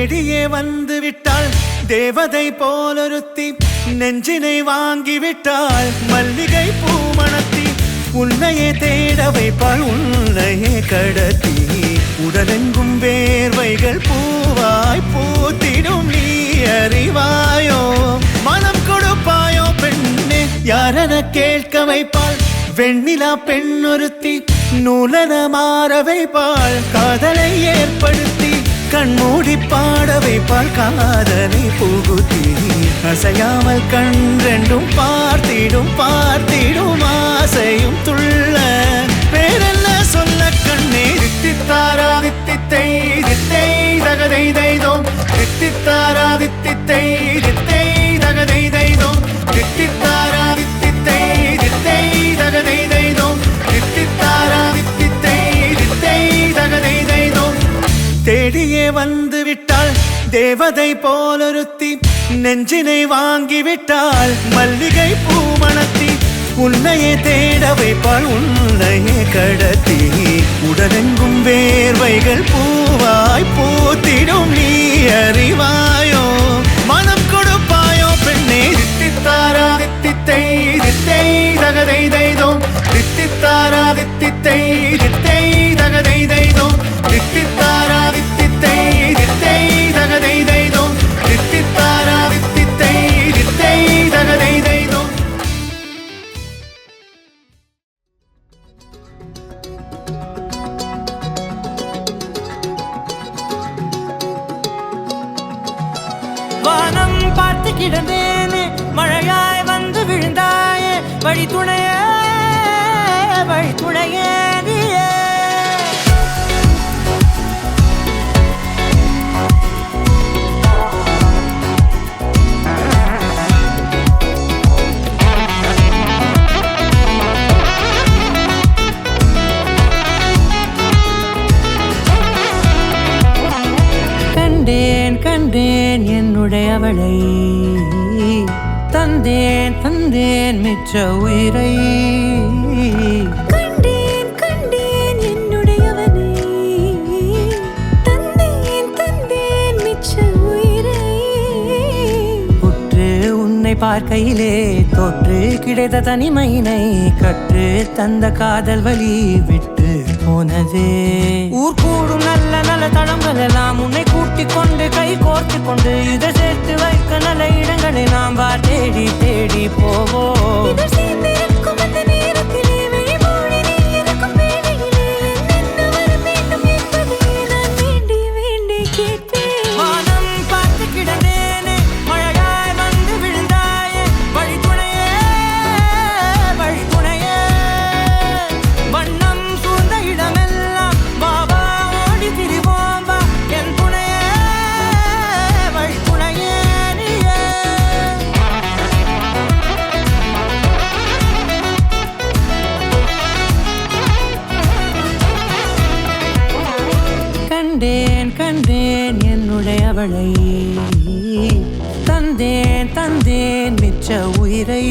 தேடியே வந்து விட்டாள் தேவதை போலொருத்தி நெஞ்சினை வாங்கி விட்டாள் மல்லிகை பூமணத்தி உன்னையே தேட வைப்பாள் உன்னையே கடத்தி உடலெங்கும் வேர்வைகள் பூவாய் பூத்திடும் நீ அறிவாயோ மனம் கொடுப்பாயோ பெண்ணே யாரென கேட்க வைப்பாள் வெண்ணிலா பெண்ணொருத்தி நூலன மாற வைப்பாள் காதலை ஏற்படுத்தி கண்மூடி பாட வைப்பாள் காதலை புகுத்தி அசையாமல் கண்ரெண்டும் பார்த்திடும் பார்த்திடும் ஆசையும் துள்ள பேரெல்ல சொல்ல கண்ணே தித்தித்தாரா தித்தித்தை தித்தை தகதை தைதோம் தித்தித்தாரா தித்தித்தை தித்தை தகதை தைதோம் தித்தித்தாரா தித்தித்தை தித்தை தகதை தைதோம் தித்தித்தாரா தித்தித்தை தித்தை தகதை தைதோம் தேடியே வந்து விட்டாள் தேவதை போலொருத்தி நெஞ்சினை வாங்கி விட்டாள் மல்லிகை பூமணத்தி உன்னையே தேட வைப்பாள் உன்னையே கடத்தி உடலெங்கும் வேர்வைகள் பூவாய் பூத்திடும் நீ அறிவாயோ மனம் கொடுப்பாயோ பெண்ணே தித்தித்தாரா தித்தித்தை தித்தை தகதை தைதோம் தித்தித்தாரா தித்தித்தை தித்தை தகதை தைதோம் தித்தித்தாரா தித்தித்தை தித்தை தகதை தைதோம் தித்தித்தாரா தித்தித்தை தித்தை தகதை தைதோம் வானம் பார்த்து கிடந்தேனே மழையாய் வந்து விழுந்தாயே வழி துணையே நீயே கண்டேன் கண்டேன் என்னுடையவளை தந்தேன் தந்தேன் மிச்ச உயிரை கண்டேன் கண்டேன் என்னுடையவனை தந்தேன் தந்தேன் மிச்ச உயிரை உற்று உன்னை பார்க்கையிலே தொற்று கிடைத்த தனிமையினை கற்று தந்த காதல் வழி விட்டு போனதே ஊர் கூடும் நல்ல நல்ல தளங்கள் எல்லாம் உன்னை கூட்டிக் கொண்டு கை கோர்த்து கொண்டு இதை சேர்த்து வைக்க நல்ல இடங்களை நாம் தேடி தேடி போவோம் இதழ் சேர்ந்திருக்கும் அந்த நேரத்திலே விழிமூடி நீ இருக்கும் வேளையிலே என்னென்ன வர வேண்டும் என்பதை நான் வேண்டி வேண்டி கேட்பேன் வானம் பார்த்து கிடந்தேனே மழையாய் வந்து விழுந்தாயே வழி துணையே வண்ணம் சூழ்ந்த இடமெல்லாம் பாபா ஓடி திரிவோம் வா என் துணையே வழி துணையே நீயே கண்டேன் கண்டேன் என்னுடையவளை தந்தேன் தந்தேன் மிச்ச உயிரை